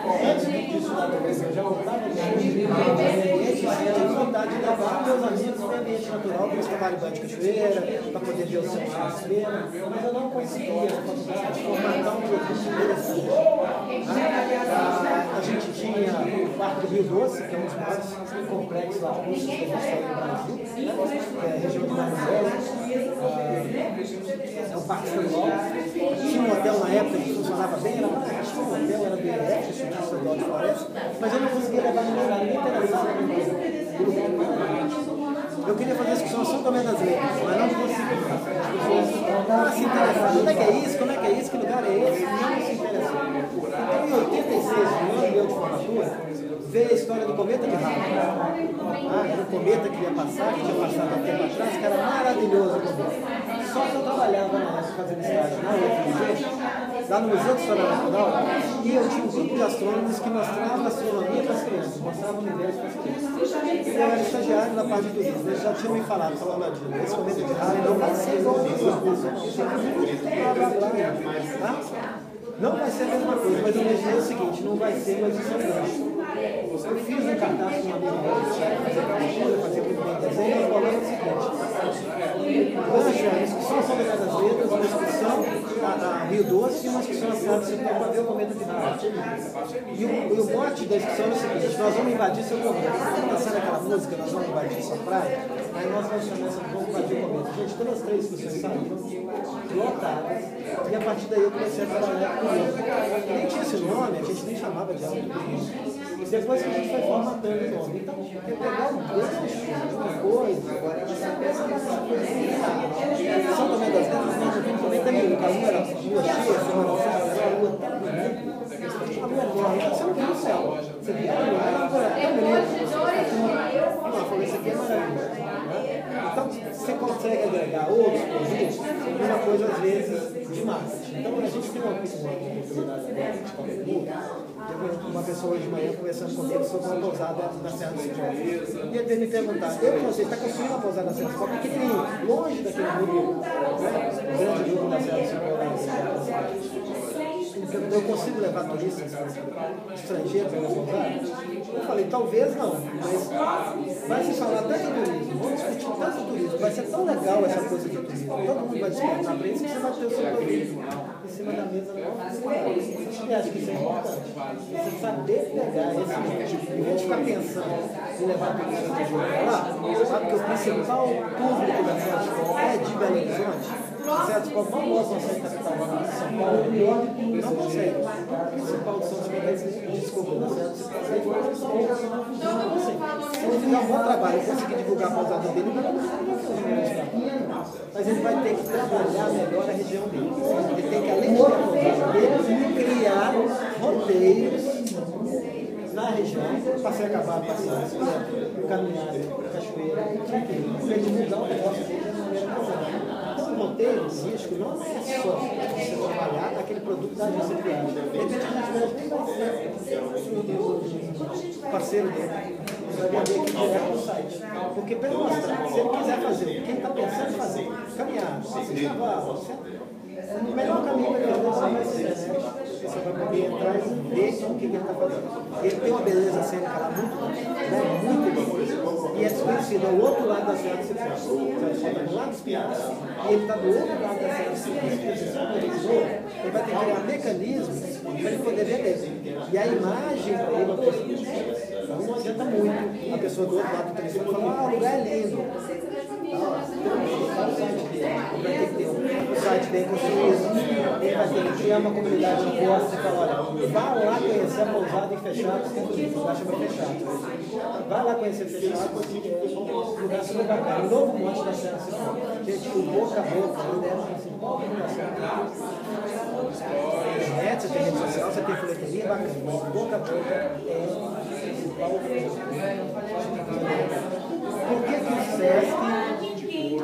antes disso, eu já voltava no meio ambiente, mas eu tinha vontade de levar meus amigos no ambiente natural para eles tomarem banho de cachoeira, para poder ver o céu de cachoeira, mas eu não conseguia formatar um produto interessante. A gente tinha o Parque do Rio Doce, que é um dos maiores complexos lacustres que a gente tem no Brasil, que é a região de Maranhão, é um parque estadual. Tinha um hotel na época que funcionava bem, era um hotel, era do IRF, Instituto Estadual de Floresta, mas eu não conseguia levar ninguém interessado no grupo. Eu queria fazer discussão só também das letras, mas não consegui. As pessoas estavam se interessando. Onde é que é isso? Como é que é isso? Que lugar é esse? Não se interessou. Então, em 86, no ano meu de formatura, veio a história do cometa de Halley. O cometa que ia passar, que tinha passado há tempo atrás, que era maravilhoso o cometa. Só que eu trabalhava na época fazendo estágio na UFMG, lá no Museu de História Natural, e eu tinha um grupo de astrônomos que mostrava astronomia para as crianças, mostrava o universo para as crianças. E eu era estagiário da parte de turismo, eles já tinham me falado, esse cometa de Halley não vai ser igual ao não vai ser a mesma coisa, mas eu imaginei o seguinte, não vai ser, mas isso é um gancho. Eu fiz um cartaz com uma amiga minha, fazer muito bem desenho, e falei o seguinte, gancho é uma inscrição sobre as letras, uma inscrição a Rio Doce e uma inscrição a Cidade de Setembro para ver o cometa de Halley. E o mote da inscrição é o seguinte, nós vamos invadir seu cometa. Está passando aquela música, nós vamos invadir sua praia, aí nós vamos chamar essa, vamos invadir o cometa. Gente, todas as 3 inscrições saem, lotadas, e a partir daí eu comecei a trabalhar com isso. Nem tinha esse nome, a gente nem chamava de autoturismo. Depois que a gente foi formatando o nome. Então, eu pegar um trecho, uma coisa, agora essa peça São Tomé das Letras, nós não vimos 90 mil, a lua era lua cheia, semana passada, era a lua tão bonita. A lua enorme, você não viu o céu. Você viu a lua, era tão bonita. Não, falei, isso aqui é maravilhoso. Então, você consegue agregar outros produtos uma coisa, às vezes, de marketing. Então, a gente tem uma oportunidade agora de conteúdo. Eu vi uma pessoa hoje de manhã conversando comigo sobre uma pousada na Serra do Cipó. E ele veio me perguntar, você está construindo uma pousada na Serra do Cipó pequenininho, longe daquele grupo, né? O grande grupo da Serra do Cipó. Eu consigo levar turistas estrangeiros para pousar? Eu falei, talvez não, mas vai se falar tanto de turismo, vamos discutir tanto turismo, vai ser tão legal essa coisa de turismo, todo mundo vai despertar para isso que você vai ter o seu turismo em cima da mesa. E acho que isso é importante. Você saber pegar esse momento, em vez de ficar pensando em levar turistas para lá, sabe que o principal público da Serra do Cipó é de Belo Horizonte. Certo, como não consegue capital de São Paulo, não consegue. O principal de São Paulo, desculpa, não serve, você consegue, não consegue. Se ele fizer um bom trabalho e conseguir divulgar a pousada dele, mas ele vai ter que trabalhar melhor a região dele. Ele tem que, além de ter a pousada dele, criar roteiros na região, passeio acabado, passeio, caminhada, cachoeira, para divulgar o negócio dele de maneira mais o roteiro turístico não é só você trabalhar aquele produto da agência de viagem. De repente a gente vai parceiro dele, vai vender aqui direto no site. Porque para mostrar, se ele quiser fazer, quem está pensando em fazer, caminhar, cavalo, o melhor caminho para ele vai ser esse. Você vai poder entrar e ver o que ele está fazendo. Ele tem uma beleza cênica lá muito boa. E é desconhecido ao outro lado da Serra do Cipó. Você está do lado dos Pinhais e ele está do outro lado da Serra do Cipó. Ele vai ter que criar mecanismos para ele poder vender. E a imagem para ele é positiva. Então não adianta muito a pessoa do outro lado do telefone falar, o lugar é lindo. Vai ter que ter um site bem construído, ele vai ter que criar uma comunidade de postos e falar, olha, vá lá conhecer a pousada em Fechados, que é tudo, lá chama Fechados. Vai lá conhecer Fechados, lugar super bacana, um novo monte da Serra do Cipó. Gente, o boca a boca, a ideia principal da Serra do Cipó. Internet, você tem rede social, você tem folheteria, bacana, mas o boca a boca é o principal. Por que o SESC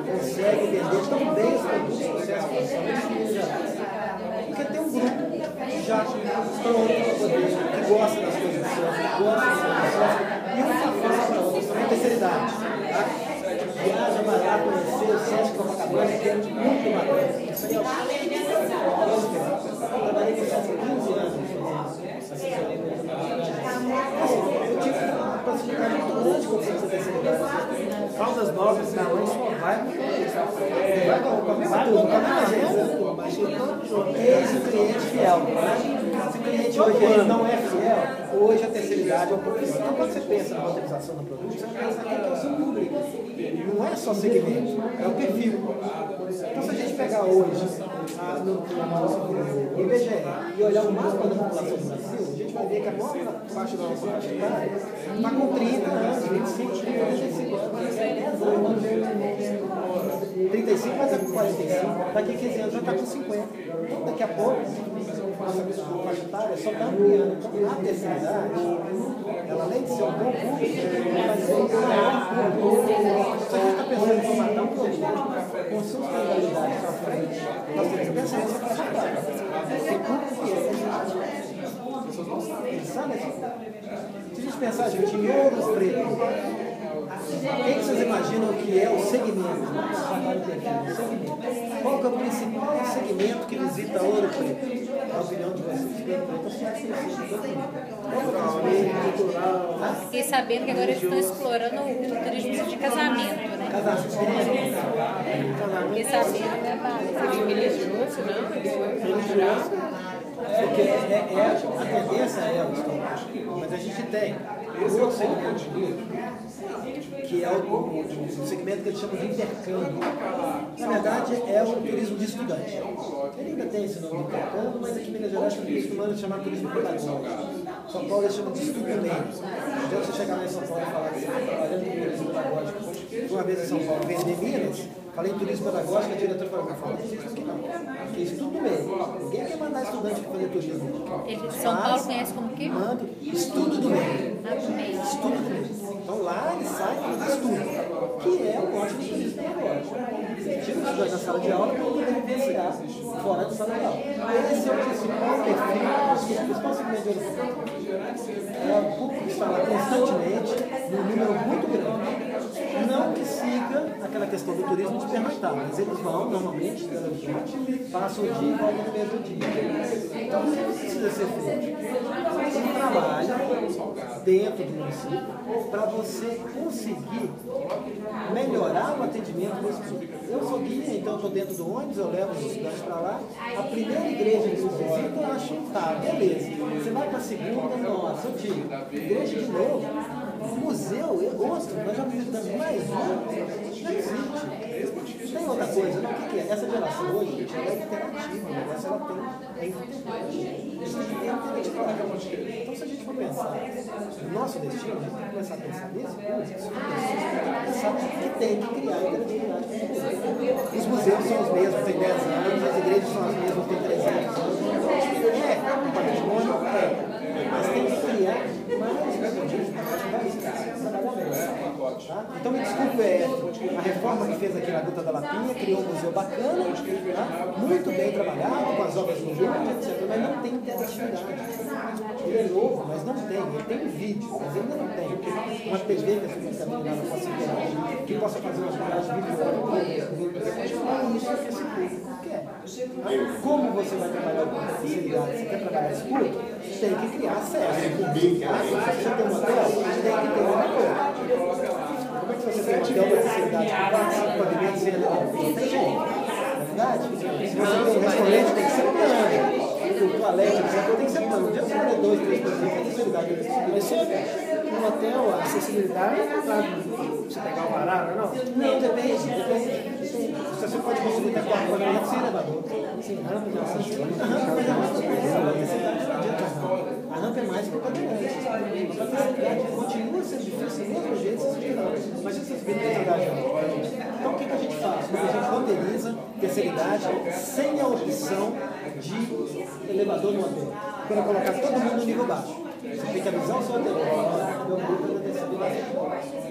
consegue vender tão bem os produtos do SESC porque tem um grupo já pronto para poder, que gosta das coisas do SESC, que gosta das coisas do SESC, e uma coisa para outra, também terceira idade. Tá? Viaja, vai lá conhecer o SESC Copacabana, que é muito bacana. Isso aí é o eu trabalhei com o SESC há 15 anos. Eu tive uma possibilidade muito grande com essa terceira idade. Caldas Novas, na mãe, só vai com a mesma turma, com a mesma gente. Eis o cliente fiel. Se o cliente hoje ele não é fiel, hoje a terceira idade é um pouco. Então, quando você pensa na valorização do produto, você pensa quem é o seu público. Não é só segmento, é o perfil. Então, se a gente pegar hoje no IBGE e olhar o mapa da população do Brasil, a gente vai ver que a maior parte da nossa faixa etária está com 30 anos, 25, 30, 35 anos. 35 vai estar com 45, daqui a 15 anos já está com 50. Então, daqui a pouco, a faixa etária só está ampliando. Então, a terceira idade, ela além de ser um bom público, ela vai ser um maior público. Se a gente está pensando em formatar um produto com sustentabilidade para frente, nós temos que pensar nessa faixa etária. Tem público que é. Se a gente pensar, gente, em Ouro Preto, quem que vocês imaginam que é o segmento? Qual que é o principal segmento que visita Ouro Preto? A opinião de vocês? Fiquei sabendo que agora eles estão explorando o turismo de casamento, né? Fiquei sabendo, né, religioso, não? Porque Porque a tendência é o estoque. Mas a gente tem o outro segmento de turismo, que é o segmento que eles chamam de intercâmbio. Na verdade, é o turismo de estudante. Ele ainda tem esse nome de intercâmbio, mas aqui em Minas Gerais tem um chamado turismo pedagógico. São Paulo eles chamam de estudo meio. Então, você chegar lá em São Paulo e falar que você está trabalhando com turismo pedagógico, uma vez em São Paulo, vender Minas, falei em turismo pedagógico, a diretora falou, não fala isso aqui não. Porque estudo meio. Ninguém quer mandar estudante para fazer turismo. São Paulo conhece como que? Mando estudo do meio. Estudo do meio. Então lá eles saem do estudo, que é um ótimo turismo pedagógico. Você tira os estudantes da sala de aula para poder vivenciar fora da sala de aula. Esse é o principal perfil, o principal segmento de educação. É o público que está lá constantemente, num número muito grande. Não que siga aquela questão do turismo de pernoitar, mas eles vão normalmente, passam o dia e voltam no mesmo dia. Então o que precisa ser feito? Um trabalho dentro do município para você conseguir melhorar o atendimento desse público. Eu sou guia, então eu estou dentro do ônibus, eu levo os estudantes para lá. A primeira igreja que eu visito, eu acho, tá, beleza. Você vai para a segunda, nossa, eu digo, igreja de novo, museu, eu gosto, nós já visitamos mais um, não existe. Tem outra coisa, não, o que é? Essa geração hoje, gente, ela é interativa, o negócio ela tem Então, se a gente for pensar no nosso destino, a gente tem que começar a pensar nisso, pensar que tem que criar interatividade. Os museus são os mesmos, tem 10 anos, as igrejas são as mesmas, tem 300 anos. O patrimônio mas tem que criar mais metodismo para trabalhar melhor. Tá? Então, me desculpe, a reforma que fez aqui na Gruta da Lapinha criou um museu bacana, tá? Muito bem trabalhado, com as obras do jogo, etc., mas não tem interatividade. Ele é novo, mas não tem. Ele tem um vídeo, mas ainda não tem. Uma TV que a gente possa interagir, que possa fazer umas viagens videológicas. Isso é que esse público quer. Como você vai trabalhar com facilidade? Você quer trabalhar escudo? Tem que criar acesso. Se você tem um hotel, tem que ter um hotel. Como é que você tem um hotel da facilidade com 4, 5 pavimentos e não tem jeito? Na verdade, se você tem um restaurante, tem que ser plano. O toalete, tem que ser plano. Um dia você vai 2, 3 pavimentos, tem facilidade. Mas você, no hotel, a acessibilidade é para você pegar o barato, não? Não, depende. Você pode conseguir ter 4 pavimentos sem elevador. Sim, rampa de acesso. A rampa é mais que o cadeirante. A facilidade continua sendo difícil do mesmo jeito, mas se você subir na idade. Então o que a gente faz? A gente roteiriza terceira idade sem a opção de elevador no hotel. Quando colocar todo mundo no nível baixo. Você tem que avisar o seu hotel.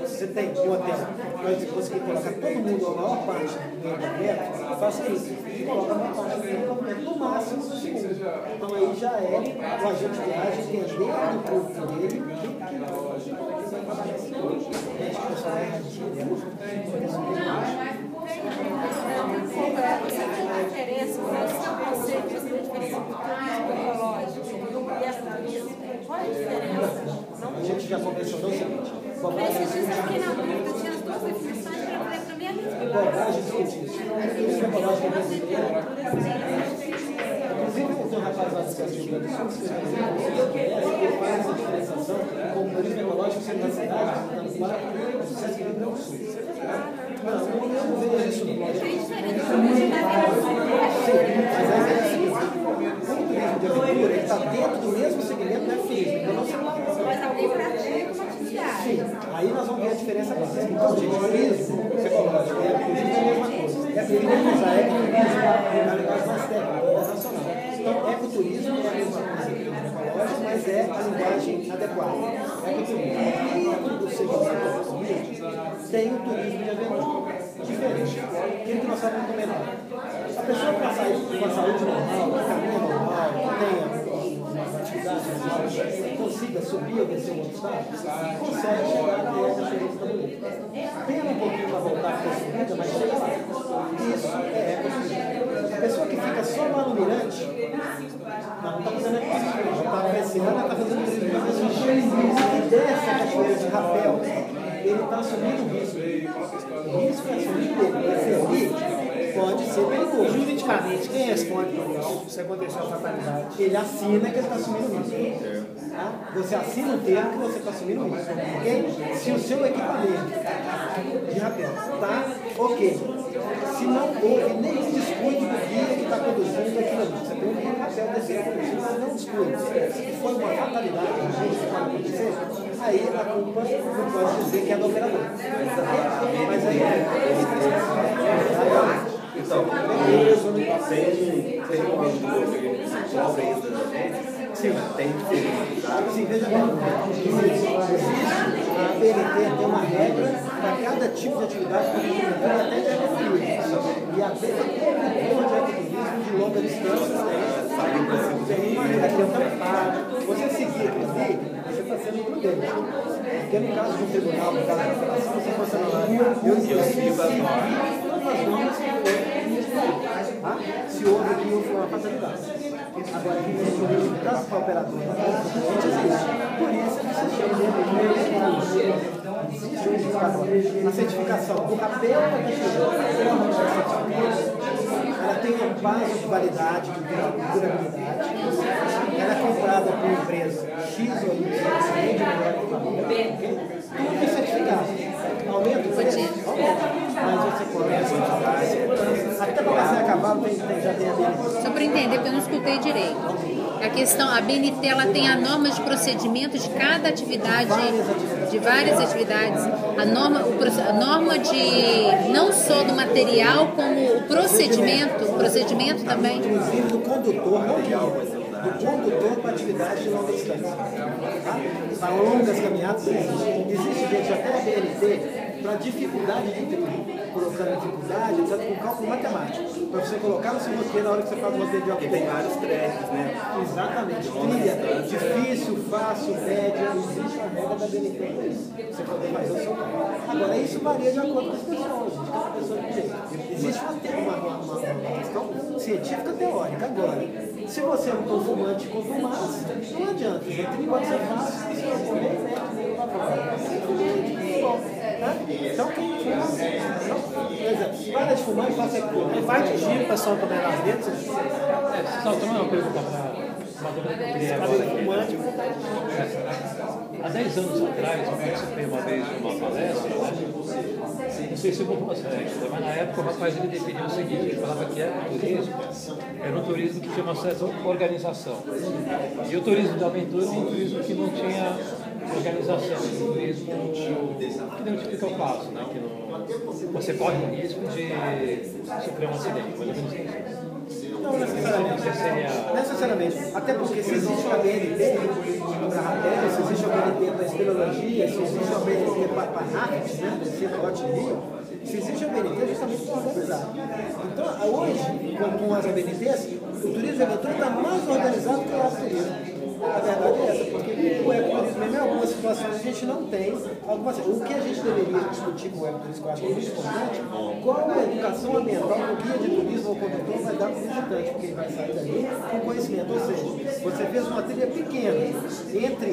Você tem um hotel, pode conseguir colocar todo mundo, a maior parte do departamento, faça isso. E coloca a maior parte do departamento no máximo do segundo. Então aí já é o agente de viagem entendendo do público dele o que vai trabalhar esse público. Gente, o pessoal é erradinho, Você tem interesse por esse conceito de diferença do turismo ecológico e essa qual é a diferença? A gente já conversou o seguinte. Esses dias aqui na dúvida tinha as duas definições para mim é muito bobagem discutir isso. Turismo ecológico brasileiro. Inclusive, tem um rapaz lá do Rio Grande do Sul que faz essa diferenciação com o turismo ecológico sendo na cidade, no quarto, sucesso do Rio Grande do Sul. Não, eu não vejo isso no lógico. Mas aí é assim, o turismo de aventura está dentro do mesmo segmento da física. Então, mas alguém pratica uma atividade. sim, aí nós vamos ver a diferença agora. Então, gente, turismo ecológico é a mesma coisa. É turismo, já é turismo, na linguagem mais técnica, internacional. Então, ecoturismo é a mesma coisa que turismo ecológico, mas é a linguagem adequada. Ecoturismo. Dentro do segmento ecológico, tem o turismo de aventura. Diferente. Aquilo que nós estávamos comentando. A pessoa que com a saúde normal, com a caminho normal, que tenha uma atividade normal, consiga subir ou descer um obstáculo, consegue chegar até a diferença da doença. Pena um pouquinho para voltar para a subida, mas chega lá. Isso é ecoturismo. A pessoa que fica só lá no mirante, não está fazendo ecoturismo. Está apreciando, está fazendo turismo. E desce a cachoeira de rapel, ele está assumindo o risco. O risco é assumir dele, vai ser ali, pode ser perigoso. Juridicamente, quem responde por isso? Se acontecer uma fatalidade. Ele assina que ele está assumindo isso. Tá? Você assina o termo que você está assumindo isso. Ok? Se o seu equipamento de rapel está ok, se não houve nenhum descuido do guia que está conduzindo aquilo ali, você tem um guia de rapel desse mas não descuido. Se for uma fatalidade, que pode acontecer, aí a culpa não pode dizer que é do operador. Mas aí então, tem um amigo do governo que cobra isso da gente? Sim, tem diferença. Sim, veja bem. A BNT tem uma regra para cada tipo de atividade que até de ecoturismo. E a BNT é de ecoturismo de longa distância. Tem uma regra que é você seguir aquilo ali, você está sendo prudente. Porque no caso de um tribunal, no caso de uma operação, você fosse lá, eu sigo as normas se houve aqui uma fatalidade. Agora, aqui no caso para o operador, por isso que se chama de a certificação do rapel ela tem um prazo de validade, de durabilidade, ela é comprada por empresa X ou Y, tudo é certificado. Aumenta o preço? Aumenta. Mas você começa até para você acabar, já tem a BNT. Só para entender, porque eu não escutei direito. A questão, a BNT, ela tem a norma de procedimento de cada atividade, de várias atividades. A norma de, não só do material, como o procedimento também. Inclusive do condutor, do condutor para atividade de longa distância. Para longas caminhadas, existe gente até a BNT para dificuldade de ter, colocando dificuldade, etc., com cálculo matemático. Para você colocar no seu roteiro na hora que você faz o roteiro de algo. Tem vários créditos, né? Exatamente. Trilha, difícil, fácil, média, existe uma regra da BNT para isso. Você poder fazer o seu cálculo. Agora, isso varia de acordo com as pessoas, gente. Cada pessoa tem jeito. Existe uma questão científica teórica. Agora, se você é um fumante com fumaça, não adianta. Gente, pode ser fácil, você vai comer, né? Então, quem fuma, por exemplo, para de fumar e faça aquilo. Vai de giro, o pessoal também nas redes. Só também uma pergunta para uma dúvida que eu queria agora aqui. Há 10 anos atrás, eu participei uma vez de uma palestra, não sei se vou fazer ainda, mas na época o rapaz ele definiu o seguinte, ele falava que ecoturismo era um turismo que tinha uma certa organização. E o turismo da aventura é um turismo que não tinha organização, um turismo que nem o tipo que eu faço, né? Que você corre o risco de sofrer um acidente, mais ou menos isso. Não necessariamente. Até porque se existe uma BNT para rapel, se existe uma BNT para espeleologia, se existe uma BNT para rafting, né, do Rio, se existe uma BNT justamente para organizar. Então, hoje, com as BNTs, o turismo de aventura está mais organizado que o turismo. A verdade é essa, porque o ecoturismo, mesmo em algumas situações, a gente não tem. O que a gente deveria discutir com o ecoturismo, que eu acho que é muito importante, qual a educação ambiental que o guia de turismo ou o condutor vai dar para o visitante, porque ele vai sair dali com conhecimento. Ou seja, você fez uma trilha pequena entre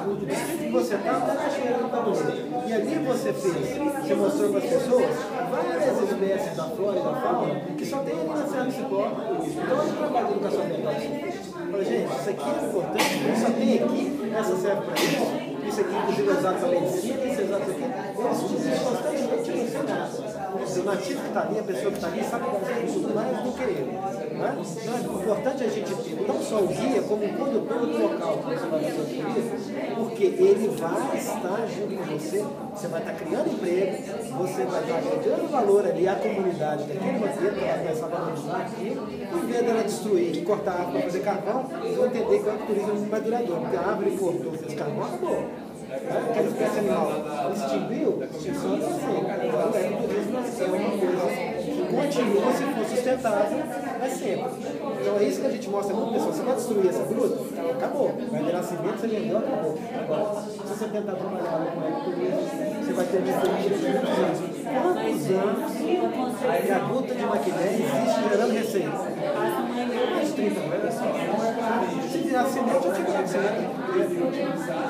o distrito que você está até a Cachoeira do Tabuleiro. E ali você mostrou para as pessoas várias espécies da flora e da fauna que só tem ali na Serra do Cipó. Então, o trabalho de educação ambiental. Fala, gente, isso aqui é importante, só tem aqui, essa serve para isso aqui inclusive é usado para medicina, isso é usado para aqui. Eles dizem constantemente não sei nada. O nativo que está ali, a pessoa que está ali, sabe tudo mais do que ele. Não é? Então é importante a gente ter não só o guia, como o condutor do local que você vai fazer o guia, porque ele vai estar junto com você, você vai estar criando emprego, você vai estar agregando valor ali à comunidade daquele roteiro, que vai começar a valorizar aqui, em vez dela destruir e cortar a árvore para fazer carvão, vocês vão entender que o ecoturismo é muito mais duradouro, porque a árvore cortou, fez carvão, acabou. Aquela espécie animal extinguiu, extinção da sempre. Então, o ecoturismo é uma coisa que continua, se for sustentável, vai sempre. Então, é isso que a gente mostra para pessoal. Você vai destruir essa gruta, acabou. Vai virar cimento, você vendeu, acabou. Agora, se você tentar trabalhar com ecoturismo, você vai ter diferente de muitos anos. Quantos anos que a gruta de Maquiné existe gerando receita? Mais de 30 anos. Se virar cimento, eu te digo cimento.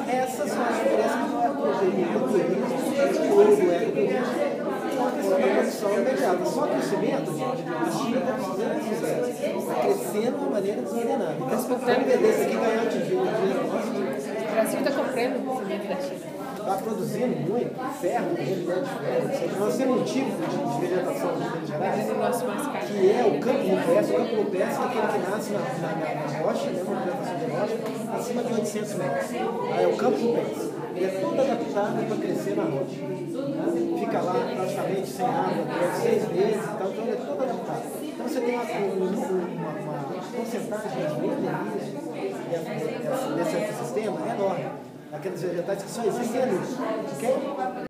Essas são as diferenças do ecoturismo ou do ecoturismo. uma questão da produção imediata. Só que o cimento, a China está precisando de sucesso. Está crescendo de uma maneira desordenada. Então, se você vender isso aqui, ganhar dinheiro. O Brasil está comprando cimento da China. Está produzindo muito ferro, minério de ferro. Nós temos um tipo de vegetação de Minas Gerais, que é o campo rupestre. O campo rupestre é aquele que nasce na rocha, né, uma vegetação de rocha, acima de 800 metros. Aí é o campo rupestre. Ele é todo adaptado para crescer na rocha. Né? Fica lá praticamente sem água, durante 6 meses, então ele é todo adaptado. Então você tem uma porcentagem de endemias nesse ecossistema enorme. Aqueles vegetais que só existem ali, ok?